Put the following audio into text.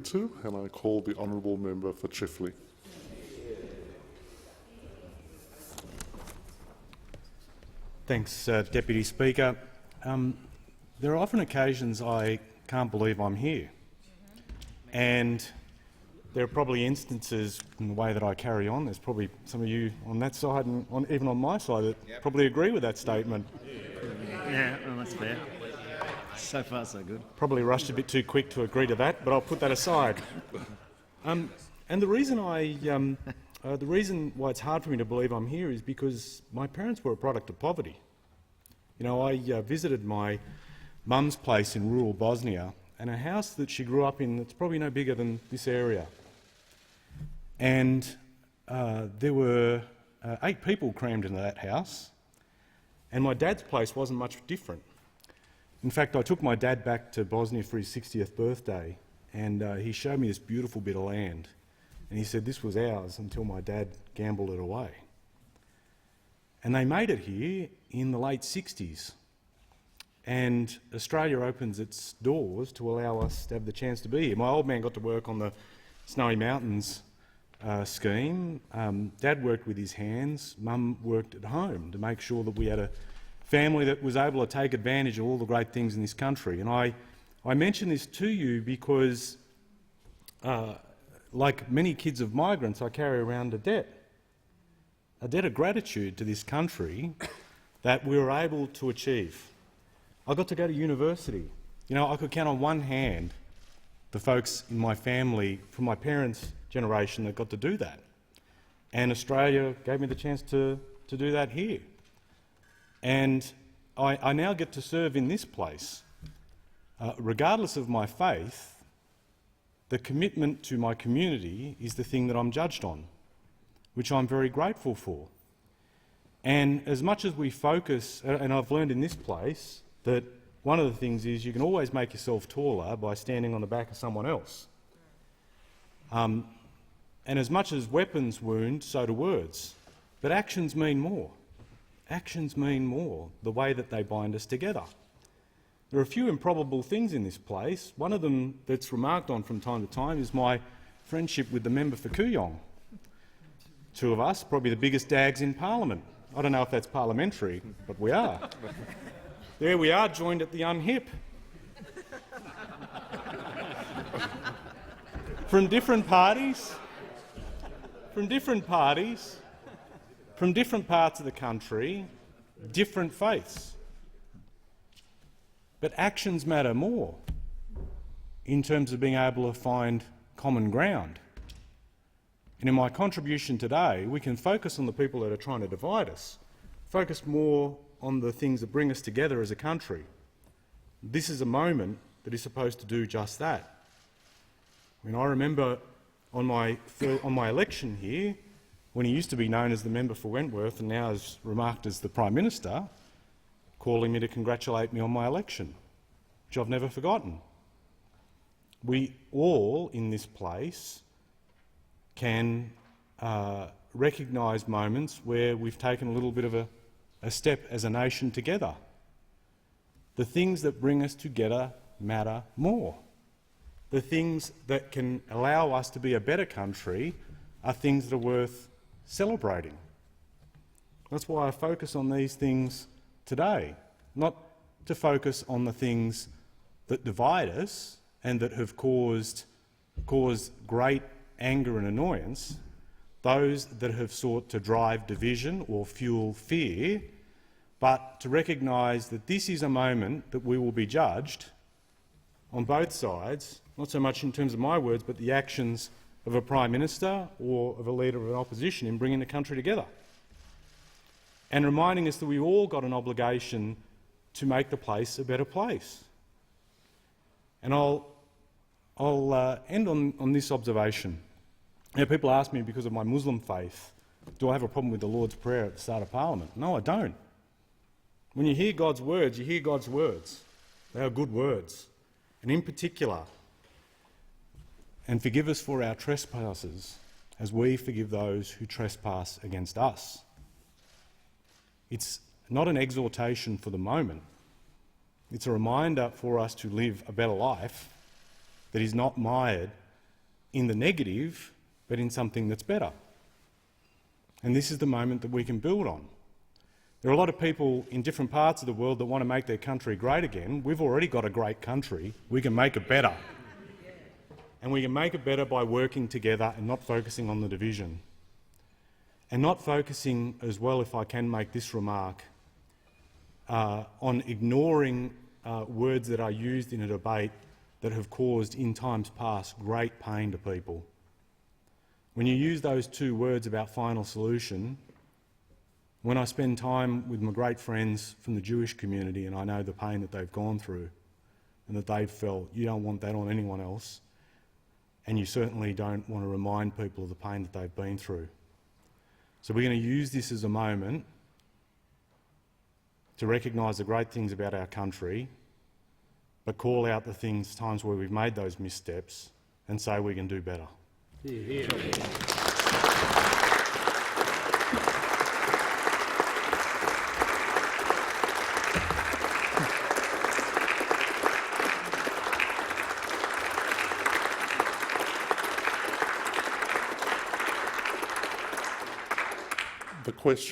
And I call the honourable member for Chifley. Thanks, Deputy Speaker. There are often occasions I can't believe I'm here, and there are probably instances in the way that I carry on. There's probably some of you on that side and even on my side that probably agree with that statement. Yeah, well, that's fair. So far, so good. Probably rushed a bit too quick to agree to that, but I'll put that aside. And the reason why it's hard for me to believe I'm here is because my parents were a product of poverty. You know, I visited my mum's place in rural Bosnia, and a house that she grew up in that's probably no bigger than this area. And there were 8 people crammed into that house, and my dad's place wasn't much different. In fact, I took my dad back to Bosnia for his 60th birthday, and he showed me this beautiful bit of land. And he said this was ours until my dad gambled it away. And they made it here in the late 60s. And Australia opens its doors to allow us to have the chance to be here. My old man got to work on the Snowy Mountains scheme. Dad worked with his hands. Mum worked at home to make sure that we had a family that was able to take advantage of all the great things in this country. And I mention this to you because, like many kids of migrants, I carry around a debt of gratitude to this country that we were able to achieve. I got to go to university. You know, I could count on one hand the folks in my family from my parents' generation that got to do that. And Australia gave me the chance to do that here. And I now get to serve in this place. Regardless of my faith, the commitment to my community is the thing that I'm judged on, which I'm very grateful for. And as much as we focus, and I've learned in this place, that one of the things is you can always make yourself taller by standing on the back of someone else. And as much as weapons wound, so do words. But actions mean more. Actions mean more, the way that they bind us together. There are a few improbable things in this place. One of them that's remarked on from time to time is my friendship with the member for Kooyong. 2 of us, probably the biggest dags in Parliament. I don't know if that's parliamentary, but we are. There we are, joined at the unhip. From different parties, from different parts of the country, different faiths. But actions matter more in terms of being able to find common ground. And in my contribution today, we can focus on the people that are trying to divide us, focus more on the things that bring us together as a country. This is a moment that is supposed to do just that. I mean, I remember on my election here, when he used to be known as the member for Wentworth and now is remarked as the Prime Minister, calling me to congratulate me on my election, which I've never forgotten. We all in this place can recognise moments where we've taken a little bit of a step as a nation together. The things that bring us together matter more. The things that can allow us to be a better country are things that are worth celebrating. That's why I focus on these things today, not to focus on the things that divide us and that have caused great anger and annoyance, those that have sought to drive division or fuel fear, but to recognise that this is a moment that we will be judged on both sides, not so much in terms of my words, but the actions of a Prime Minister or of a leader of an opposition in bringing the country together, and reminding us that we've all got an obligation to make the place a better place. And I'll end on this observation. You know, people ask me, because of my Muslim faith, do I have a problem with the Lord's Prayer at the start of Parliament? No, I don't. When you hear God's words, you hear God's words. They are good words. And in particular, and forgive us for our trespasses as we forgive those who trespass against us. It's not an exhortation for the moment. It's a reminder for us to live a better life that is not mired in the negative, but in something that's better. And this is the moment that we can build on. There are a lot of people in different parts of the world that want to make their country great again. We've already got a great country. We can make it better. And we can make it better by working together and not focusing on the division. And not focusing as well, if I can make this remark, on ignoring words that are used in a debate that have caused, in times past, great pain to people. When you use those two words about final solution, when I spend time with my great friends from the Jewish community and I know the pain that they've gone through and that they've felt, you don't want that on anyone else, and you certainly don't want to remind people of the pain that they've been through. So we're going to use this as a moment to recognise the great things about our country, but call out the times where we've made those missteps and say we can do better. Hear, hear. The question